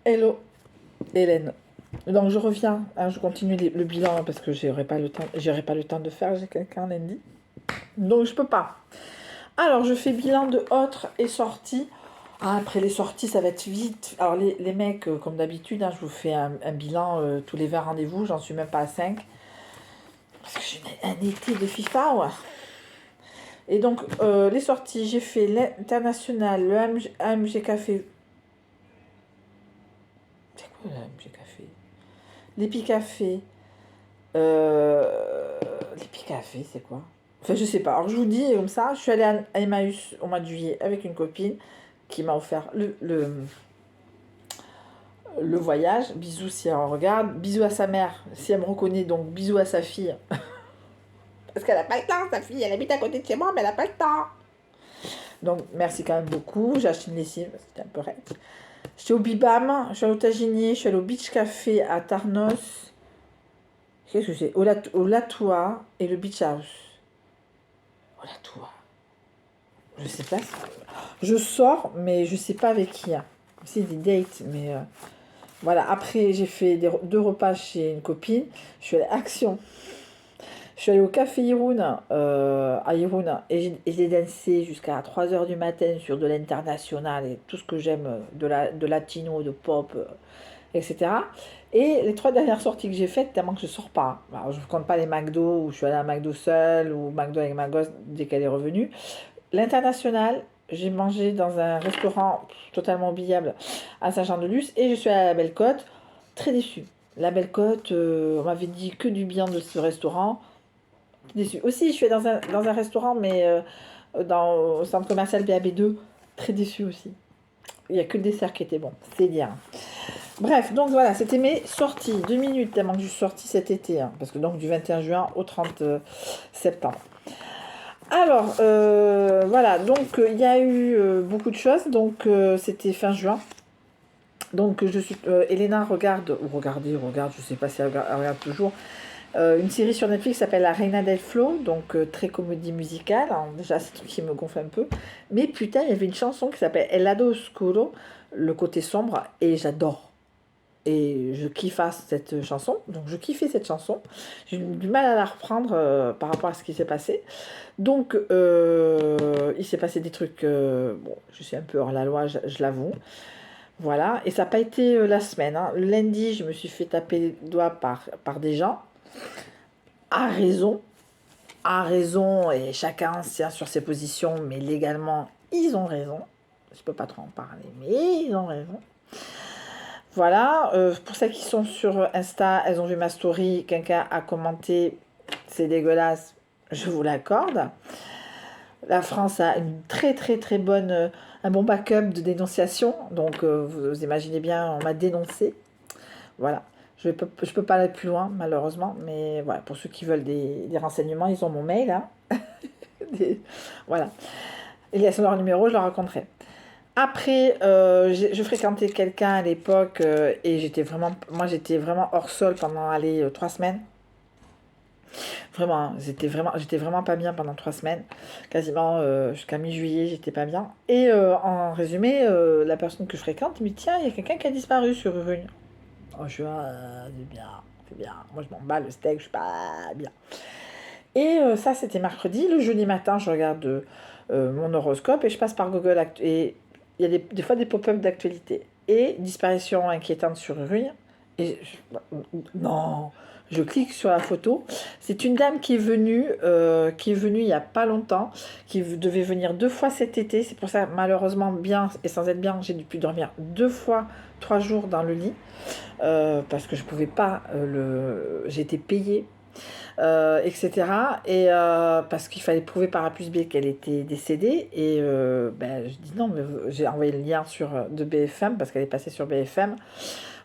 Hello, Hélène. Donc je reviens, hein, je continue le bilan parce que j'aurai pas le temps de faire, j'ai quelqu'un lundi. Donc je peux pas. Alors je fais bilan de autres et sorties. Ah, après les sorties, ça va être vite. Alors les mecs, comme d'habitude, hein, je vous fais un bilan tous les 20 rendez-vous, j'en suis même pas à 5. Parce que j'ai un été de FIFA, ouais. Et donc les sorties, j'ai fait l'international, le AMG Café. C'est quoi le AMG Café? L'Épicafé. L'Épicafé, c'est quoi? Enfin, je sais pas. Alors, je vous dis comme ça, je suis allée à Emmaüs au mois de juillet avec une copine qui m'a offert le voyage. Bisous si elle en regarde. Bisous à sa mère si elle me reconnaît. Donc, bisous à sa fille. Parce qu'elle n'a pas le temps, sa fille. Elle habite à côté de chez moi, mais elle n'a pas le temps. Donc, merci quand même beaucoup. J'ai acheté une lessive parce que c'était un peu raide. J'étais au Bibam, je suis allée au Taginier, je suis allée au Beach Café à Tarnos. Qu'est-ce que c'est? Au Latoua et le Beach House. Au Latoua. Je sais pas. Je sors, mais je sais pas avec qui. Hein. C'est des dates, mais voilà. Après, j'ai fait deux repas chez une copine. Je suis allée à Action. Je suis allée au café Irun, à Irun, et j'ai dansé jusqu'à 3 h du matin sur de l'international et tout ce que j'aime de latino, de pop, etc. Et les 3 dernières sorties que j'ai faites, tellement que je sors pas. Alors, je ne compte pas les McDo où je suis allée à McDo seule ou McDo avec ma gosse dès qu'elle est revenue. L'international, j'ai mangé dans un restaurant totalement oubliable à Saint-Jean-de-Luz et je suis allée à la Belle Côte, très déçue. La Belle Côte, on m'avait dit que du bien de ce restaurant, déçue. Aussi, je suis allée dans un restaurant, mais au centre commercial BAB2, très déçue aussi. Il n'y a que le dessert qui était bon, c'est dire. Bref, donc voilà, c'était mes sorties. 2 minutes tellement que je suis sortie cet été, hein, parce que donc du 21 juin au 30 septembre. Alors, voilà, donc il y a eu beaucoup de choses. Donc, c'était fin juin. Donc, Elena regarde, ou regarde, je sais pas si elle regarde toujours, une série sur Netflix qui s'appelle La Reina del Flow, donc très comédie musicale. Alors, déjà, c'est un truc qui me gonfle un peu. Mais putain, il y avait une chanson qui s'appelle El Lado Oscuro, le côté sombre, et j'adore. Et je kiffe cette chanson, donc je kiffais cette chanson. J'ai eu du mal à la reprendre par rapport à ce qui s'est passé. Donc, il s'est passé des trucs. Bon, je suis un peu hors la loi, je l'avoue. Voilà. Et ça n'a pas été la semaine. Hein. Le lundi, je me suis fait taper les doigts par des gens. À raison. À raison. Et chacun tient sur ses positions. Mais légalement, ils ont raison. Je ne peux pas trop en parler. Mais ils ont raison. Voilà. Pour celles qui sont sur Insta, elles ont vu ma story. Quelqu'un a commenté. C'est dégueulasse. Je vous l'accorde. La France a une très très très bonne, un bon backup de dénonciation. Donc vous imaginez bien, on m'a dénoncé. Voilà. Je peux pas aller plus loin malheureusement. Mais voilà, pour ceux qui veulent des renseignements, ils ont mon mail. Hein. Voilà. Ils laissent leur numéro, je leur raconterai. Après, je fréquentais quelqu'un à l'époque et j'étais vraiment hors sol pendant 3 semaines. Vraiment, hein, j'étais vraiment pas bien pendant 3 semaines. Quasiment jusqu'à mi-juillet, j'étais pas bien. Et en résumé, la personne que je fréquente me dit tiens, il y a quelqu'un qui a disparu sur Urune. Oh, je suis c'est bien, c'est bien. Moi, je m'en bats le steak, je suis pas bien. Et ça, c'était mercredi. Le jeudi matin, je regarde mon horoscope et je passe par Google et il y a des fois des pop-up d'actualité. Et disparition inquiétante sur Urune. Et non, je clique sur la photo. C'est une dame qui est venue il y a pas longtemps, qui devait venir 2 fois cet été. C'est pour ça, malheureusement, bien et sans être bien, j'ai dû dormir 2 fois, 3 jours dans le lit parce que je pouvais pas j'étais payée. Etc. Et parce qu'il fallait prouver par A plus B qu'elle était décédée. Et ben, je dis non, mais j'ai envoyé le lien de BFM parce qu'elle est passée sur BFM.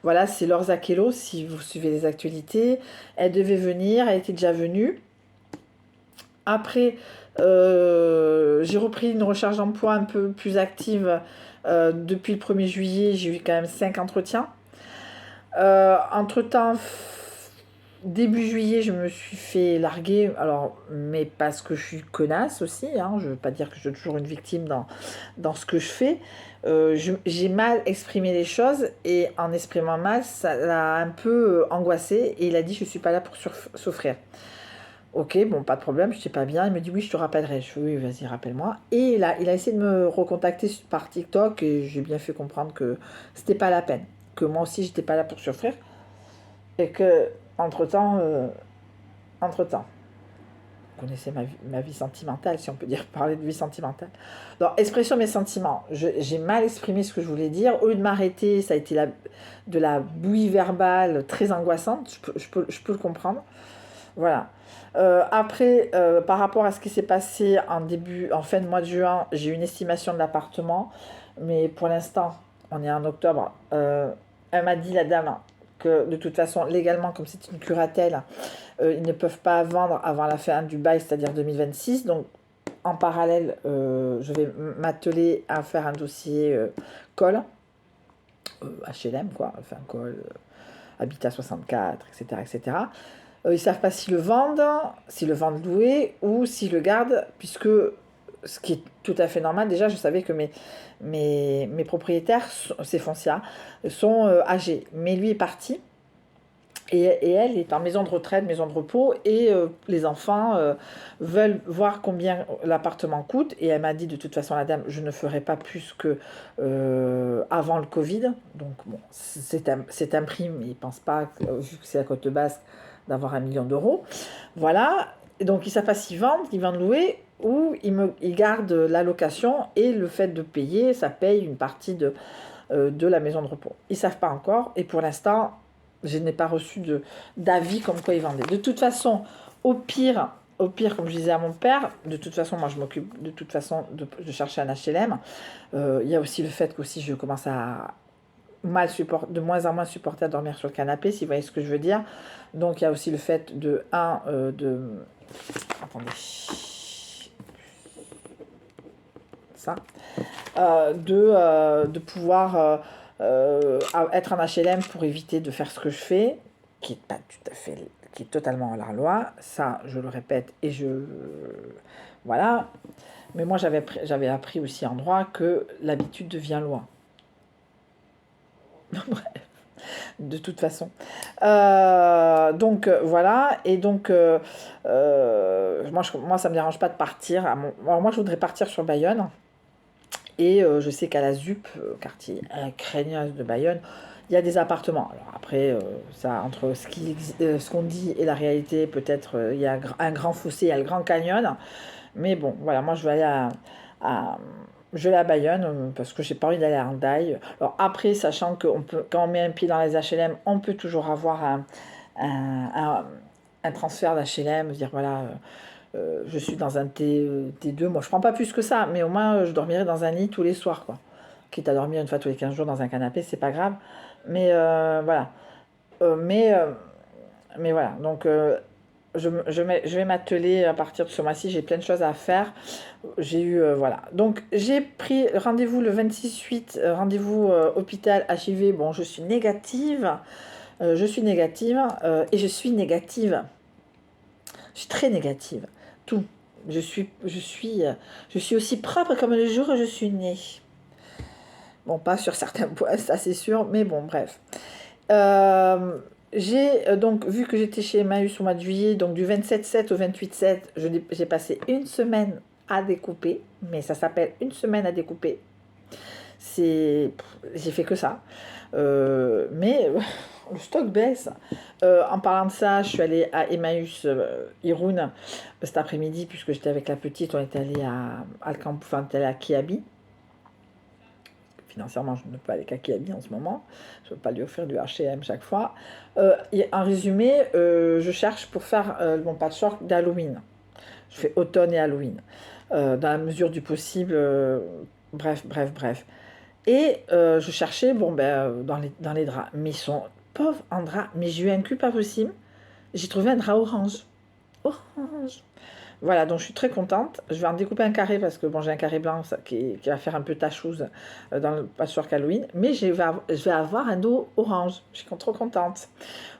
Voilà, c'est Laure Zakello, si vous suivez les actualités. Elle devait venir, elle était déjà venue. Après, j'ai repris une recherche d'emploi un peu plus active depuis le 1er juillet. J'ai eu quand même 5 entretiens. Entre-temps, début juillet, je me suis fait larguer, alors, mais parce que je suis connasse aussi, hein, je ne veux pas dire que je suis toujours une victime dans ce que je fais. J'ai mal exprimé les choses et en exprimant mal, ça l'a un peu angoissé et il a dit je ne suis pas là pour souffrir. Ok, bon, pas de problème, je sais pas bien. Il me dit oui, je te rappellerai. Je fais oui, vas-y, rappelle-moi. Et il a essayé de me recontacter par TikTok et j'ai bien fait comprendre que c'était pas la peine. Que moi aussi, j'étais pas là pour souffrir. Et que, entre-temps, entre-temps, vous connaissez ma vie sentimentale, si on peut dire, parler de vie sentimentale. Donc, expression mes sentiments. J'ai mal exprimé ce que je voulais dire. Au lieu de m'arrêter, ça a été de la bouillie verbale très angoissante. Je peux le comprendre. Voilà. Après, par rapport à ce qui s'est passé en fin de mois de juin, j'ai eu une estimation de l'appartement, mais pour l'instant, on est en octobre. Elle m'a dit, la dame, que de toute façon, légalement, comme c'est une curatelle, ils ne peuvent pas vendre avant la fin du bail, c'est-à-dire 2026. Donc, en parallèle, je vais m'atteler à faire un dossier col, HLM, quoi, enfin col, Habitat 64, etc., etc. Ils ne savent pas s'ils le vendent loué ou s'ils le gardent, puisque ce qui est tout à fait normal, déjà je savais que mes propriétaires, ces foncières, sont âgés. Mais lui est parti et elle est en maison de retraite, maison de repos, et les enfants veulent voir combien l'appartement coûte. Et elle m'a dit de toute façon, la dame, je ne ferai pas plus que avant le Covid. Donc bon, c'est un prix, mais ils ne pensent pas, vu que c'est la côte basque, d'avoir 1 million d'euros. Voilà. Et donc ils ne savent pas s'ils vendent louer, ou ils gardent la location, et le fait de payer, ça paye une partie de la maison de repos. Ils ne savent pas encore, et pour l'instant, je n'ai pas reçu d'avis comme quoi ils vendaient. De toute façon, au pire, comme je disais à mon père, de toute façon, moi je m'occupe de toute façon de chercher un HLM. Il y a aussi le fait que si je commence à de moins en moins supporter à dormir sur le canapé, si vous voyez ce que je veux dire. Donc il y a aussi le fait attendez, ça, de pouvoir être en HLM pour éviter de faire ce que je fais, qui est pas tout à fait, qui est totalement à la loi. Ça, je le répète voilà. Mais moi, j'avais appris aussi en droit que l'habitude devient loi. De toute façon. Donc voilà, et donc moi ça me dérange pas de partir. Alors moi je voudrais partir sur Bayonne, et je sais qu'à la ZUP, quartier Craignos de Bayonne, il y a des appartements. Alors après, ça, entre ce qu'on dit et la réalité, peut-être il y a un grand fossé, il y a le Grand Canyon. Mais bon, voilà, moi je vais aller je vais à Bayonne parce que j'ai pas envie d'aller à Hendaye. Alors après, sachant que quand on met un pied dans les HLM, on peut toujours avoir un transfert d'HLM, dire voilà, je suis dans un T2, moi je prends pas plus que ça, mais au moins je dormirai dans un lit tous les soirs, quoi. Quitte à dormir une fois tous les 15 jours dans un canapé, c'est pas grave. Mais voilà. Mais voilà, donc je vais m'atteler à partir de ce mois-ci, j'ai plein de choses à faire. J'ai eu, voilà. Donc j'ai pris rendez-vous le 26/8, rendez-vous hôpital HIV. Bon, je suis négative. Et je suis négative. Je suis très négative. Tout. Je suis aussi propre comme le jour où je suis née. Bon, pas sur certains points, ça c'est sûr, mais bon, bref. J'ai donc, vu que j'étais chez Emmaüs au mois de juillet, donc du 27/7 au 28/7, j'ai passé une semaine à découper, mais ça s'appelle une semaine à découper. J'ai fait que ça. Mais le stock baisse. En parlant de ça, je suis allée à Emmaüs Irun cet après-midi, puisque j'étais avec la petite, on était allé à Kiabi. Financièrement, je ne peux pas aller qu'à Kiabi en ce moment. Je ne peux pas lui offrir du H&M chaque fois. En résumé, je cherche pour faire mon patchwork d'Halloween. Je fais automne et Halloween. Dans la mesure du possible. Bref. Et je cherchais dans les draps. Mais ils sont pauvres en draps. Mais j'ai eu un cul pas possible. J'ai trouvé un drap orange. Voilà, donc je suis très contente. Je vais en découper un carré parce que bon, j'ai un carré blanc qui va faire un peu tachouse dans le patchwork Halloween. Mais je vais avoir un dos orange. Je suis trop contente.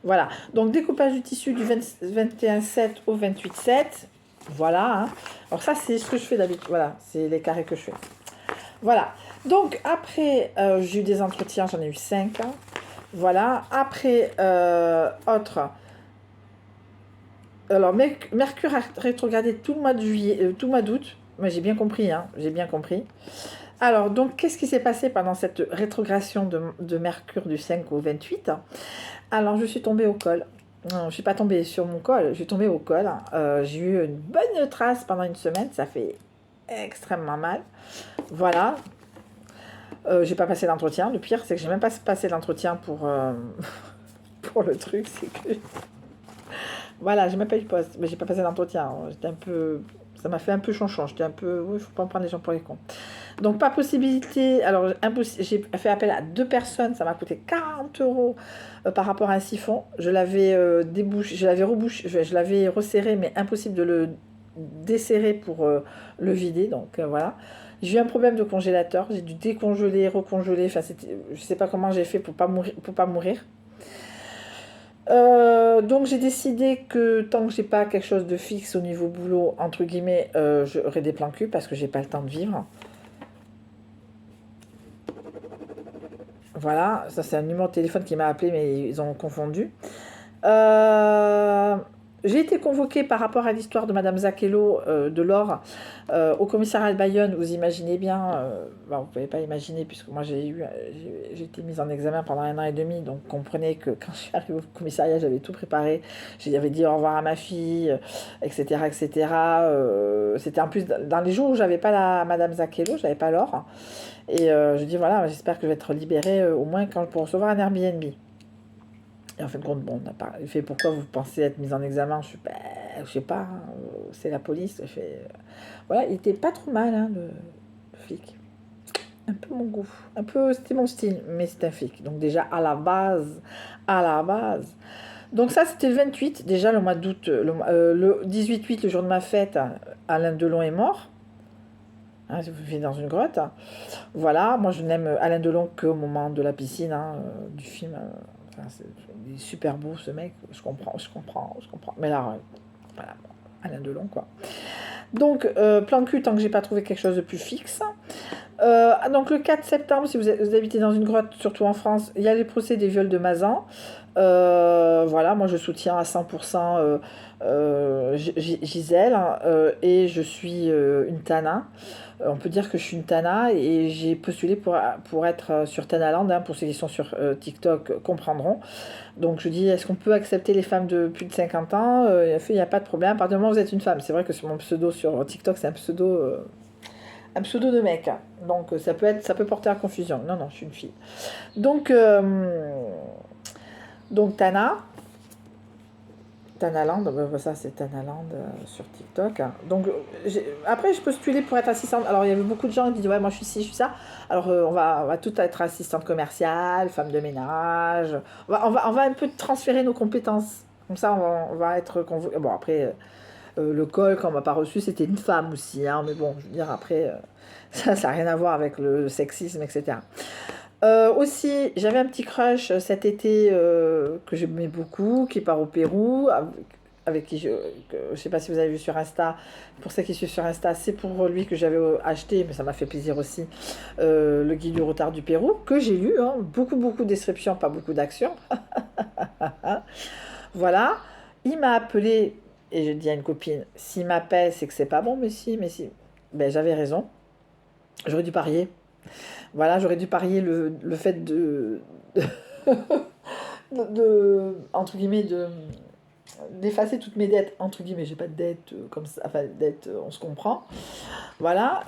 Voilà, donc découpage du tissu du 21,7 au 28,7. Voilà, hein. Alors ça, c'est ce que je fais d'habitude. Voilà, c'est les carrés que je fais. Voilà, donc après, j'ai eu des entretiens, j'en ai eu 5. Voilà, après, autre. Alors, Mercure a rétrogradé tout le mois de juillet, tout le mois d'août. Mais j'ai bien compris, hein, j'ai bien compris. Alors, donc, qu'est-ce qui s'est passé pendant cette rétrogradation de Mercure du 5 au 28? Alors, je suis tombée au col. Non, je ne suis pas tombée sur mon col, je suis tombée au col. J'ai eu une bonne trace pendant une semaine, ça fait extrêmement mal. Voilà. J'ai pas passé d'entretien. Le pire, c'est que j'ai même pas passé d'entretien pour le truc. C'est que voilà, j'ai même pas eu de poste, mais j'ai pas passé d'entretien. J'étais un peu, ça m'a fait un peu chanchant. J'étais un peu, oui, faut pas en prendre les gens pour les cons. Donc pas possibilité. Alors j'ai fait appel à 2 personnes. Ça m'a coûté 40 euros par rapport à un siphon. Je l'avais débouché, je l'avais rebouché, je l'avais resserré, mais impossible de le desserrer pour le vider. Donc voilà. J'ai eu un problème de congélateur. J'ai dû décongeler, recongeler. Enfin, je sais pas comment j'ai fait pour pas mourir, pour pas mourir. Donc j'ai décidé que tant que j'ai pas quelque chose de fixe au niveau boulot, entre guillemets, j'aurai des plans cul parce que j'ai pas le temps de vivre. Voilà, ça c'est un numéro de téléphone qui m'a appelé mais ils ont confondu. Euh, j'ai été convoquée par rapport à l'histoire de Madame Zachello de l'or au commissariat de Bayonne. Vous imaginez bien, vous ne pouvez pas imaginer puisque moi j'ai été mise en examen pendant 1 an et demi, donc comprenez que quand je suis arrivée au commissariat j'avais tout préparé, j'avais dit au revoir à ma fille, etc. etc. C'était en plus dans les jours où j'avais pas la Madame Zachello, j'avais pas l'or. Et je dis voilà, j'espère que je vais être libérée au moins pour recevoir un Airbnb. Et en fin de compte, bon, on a pas, il fait pourquoi vous pensez être mise en examen? Je sais pas, hein, c'est la police. Voilà, il était pas trop mal, hein, le flic. Un peu mon goût, un peu, c'était mon style, mais c'est un flic. Donc déjà à la base. Donc ça, c'était le 28, déjà le mois d'août, le 18-8, le jour de ma fête, Alain Delon est mort. Hein, vous vivez dans une grotte. Voilà, moi je n'aime Alain Delon qu'au moment de la piscine, hein, du film. Enfin, il est super beau ce mec, je comprends. Mais là, voilà, Alain Delon quoi. Donc, plan cul, tant que j'ai pas trouvé quelque chose de plus fixe. Donc le 4 septembre, si vous habitez dans une grotte, surtout en France, il y a les procès des viols de Mazan. Voilà, moi je soutiens à 100% Gisèle, hein, et je suis une Tana. On peut dire que je suis une Tana et j'ai postulé pour être sur Tanaland, hein, pour ceux qui sont sur TikTok comprendront. Donc je dis, est-ce qu'on peut accepter les femmes de plus de 50 ans? Il n'y a pas de problème, à partir du moment où vous êtes une femme. C'est vrai que sur mon pseudo sur TikTok, c'est un pseudo de mec. Donc ça peut porter à confusion. Non, non, je suis une fille. Donc, Tana. Tanaland, ça c'est Tanaland sur TikTok. Donc après je postulais pour être assistante. Alors il y avait beaucoup de gens qui disaient ouais moi je suis ci, je suis ça. Alors on va tout être assistante commerciale, femme de ménage. On va un peu transférer nos compétences. Comme ça on va être convoqué. Bon après le col qu'on m'a pas reçu c'était une femme aussi. Hein, mais bon je veux dire après ça n'a rien à voir avec le sexisme etc. Aussi, j'avais un petit crush cet été que j'aimais beaucoup, qui part au Pérou, avec qui je sais pas si vous avez vu sur Insta. Pour ceux qui suivent sur Insta, c'est pour lui que j'avais acheté, mais ça m'a fait plaisir aussi, le guide du retard du Pérou, que j'ai lu, hein, beaucoup de descriptions, pas beaucoup d'actions. Voilà, il m'a appelé, et je dis à une copine, s'il m'appelle, c'est que c'est pas bon, mais si. Ben, j'avais raison, j'aurais dû parier. Voilà, j'aurais dû parier le fait entre guillemets, d'effacer toutes mes dettes. Entre guillemets, j'ai pas de dettes comme ça, enfin, dettes, on se comprend. Voilà,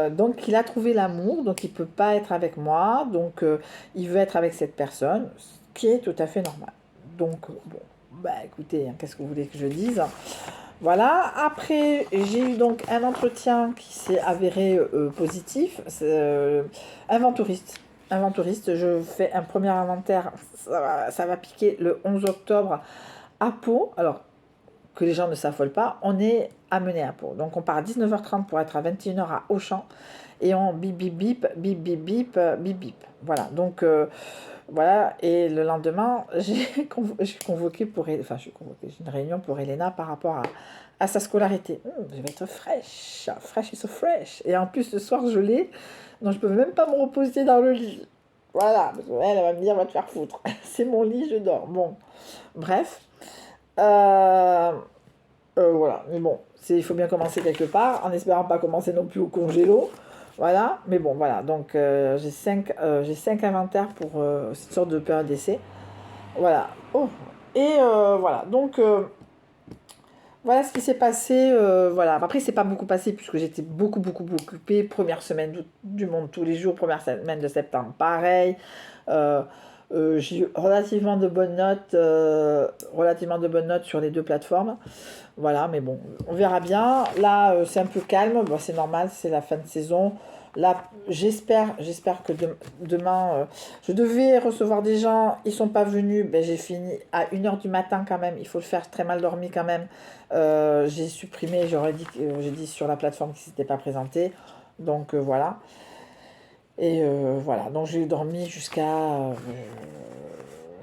donc il a trouvé l'amour, donc il peut pas être avec moi, donc il veut être avec cette personne, ce qui est tout à fait normal. Donc, bon, bah écoutez, hein, qu'est-ce que vous voulez que je dise? Voilà, après j'ai eu donc un entretien qui s'est avéré positif. C'est inventouriste. Inventouriste, je fais un premier inventaire, ça va piquer le 11 octobre à Pau. Alors, que les gens ne s'affolent pas, on est amené à Pau. Donc on part à 19h30 pour être à 21h à Auchan et on bip bip bip, bip bip bip, bip bip. Voilà, donc voilà, et le lendemain, je suis convoquée j'ai une réunion pour Elena par rapport à sa scolarité. Je vais être fraîche, fraîche et so fresh. Et en plus, ce soir, je l'ai, donc je peux même pas me reposer dans le lit. Voilà, parce qu'elle va me dire, va te faire foutre. C'est mon lit, je dors. Bon, bref. Voilà, mais bon, il faut bien commencer quelque part, en espérant pas commencer non plus au congélo. Voilà, mais bon, voilà, donc j'ai cinq inventaires pour cette sorte de période d'essai. Voilà, oh. Et voilà, donc voilà ce qui s'est passé. Voilà, après, c'est pas beaucoup passé puisque j'étais beaucoup, beaucoup, beaucoup occupée. Première semaine du monde tous les jours, première semaine de septembre, pareil. Euh, j'ai eu relativement de bonnes notes sur les deux plateformes. Voilà, mais bon, on verra bien. Là, c'est un peu calme. Bon, c'est normal, c'est la fin de saison. Là, j'espère que demain, je devais recevoir des gens, ils sont pas venus. Ben, j'ai fini à 1h du matin quand même. Il faut le faire très mal dormi quand même. J'ai supprimé, j'ai dit sur la plateforme qui s'était pas présenté. Donc voilà. Et voilà, donc j'ai dormi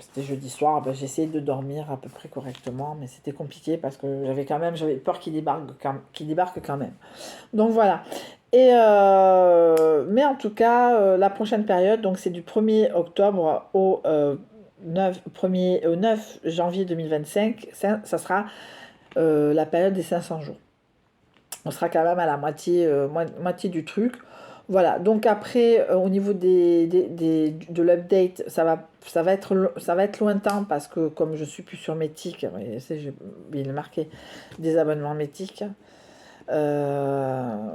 c'était jeudi soir, ben, j'ai essayé de dormir à peu près correctement, mais c'était compliqué parce que j'avais peur qu'il débarque quand même. Donc voilà. Et mais en tout cas, la prochaine période, donc c'est du 1er octobre au 9 janvier 2025, ça sera la période des 500 jours. On sera quand même à la moitié du truc. Voilà, donc après, au niveau de l'update, ça va être lointain parce que comme je suis plus sur Métic, j'ai oublié de le marquer, des abonnements Métic. Alors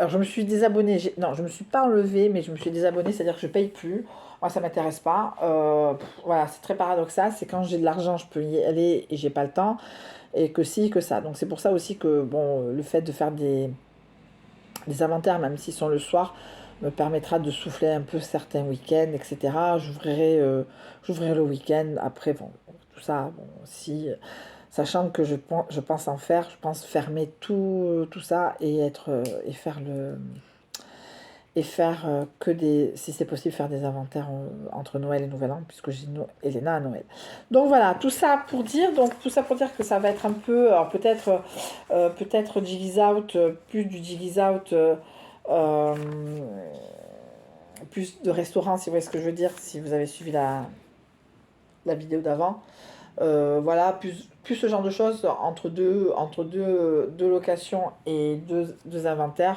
je me suis désabonnée, non, je me suis pas enlevée, mais je me suis désabonnée, c'est-à-dire que je paye plus. Moi, ça m'intéresse pas. Voilà, c'est très paradoxal, c'est quand j'ai de l'argent, je peux y aller et j'ai pas le temps, et que si, que ça. Donc c'est pour ça aussi que, bon, le fait de faire des inventaires, même s'ils sont le soir, me permettra de souffler un peu certains week-ends, etc. J'ouvrirai le week-end. Après, bon, tout ça, bon, si, sachant que je pense fermer tout ça et faire que si c'est possible, faire des inventaires entre Noël et Nouvel An, puisque j'ai Elena à Noël. Donc voilà, tout ça pour dire que ça va être un peu, alors peut-être Jiggies Out, plus du Jiggies Out, euh, plus de restaurants, si vous voyez ce que je veux dire, si vous avez suivi la vidéo d'avant. Voilà, plus ce genre de choses entre deux locations et deux inventaires.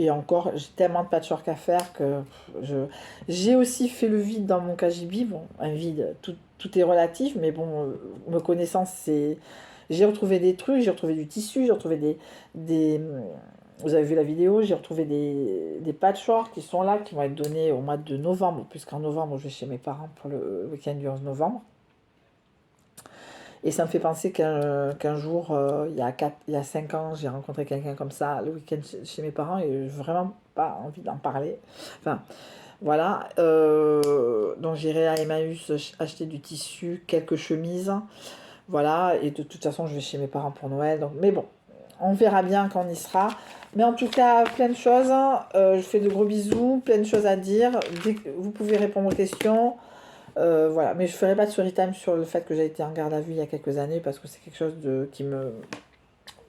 Et encore, j'ai tellement de patchwork à faire que j'ai aussi fait le vide dans mon KGB. Bon, un vide, tout est relatif, mais bon, me connaissant, j'ai retrouvé des trucs, j'ai retrouvé du tissu, j'ai retrouvé vous avez vu la vidéo, j'ai retrouvé des patchwork qui sont là, qui vont être donnés au mois de novembre, puisqu'en novembre, je vais chez mes parents pour le week-end du 11 novembre. Et ça me fait penser qu'un jour, il y a 5 ans, j'ai rencontré quelqu'un comme ça le week-end chez mes parents et j'ai vraiment pas envie d'en parler. Enfin, voilà. Donc j'irai à Emmaüs acheter du tissu, quelques chemises. Voilà. Et de toute façon, je vais chez mes parents pour Noël. Donc, mais bon, on verra bien quand on y sera. Mais en tout cas, plein de choses. Je fais de gros bisous, plein de choses à dire. Vous pouvez répondre aux questions. Voilà, mais je ne ferai pas de story time sur le fait que j'ai été en garde à vue il y a quelques années parce que c'est quelque chose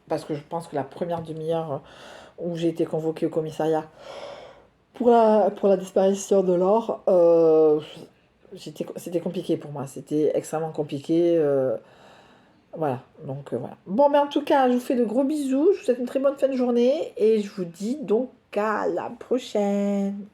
parce que je pense que la première demi-heure où j'ai été convoquée au commissariat pour la disparition de l'or, c'était compliqué pour moi, c'était extrêmement compliqué. Voilà, donc voilà. Bon, mais en tout cas, je vous fais de gros bisous, je vous souhaite une très bonne fin de journée et je vous dis donc à la prochaine.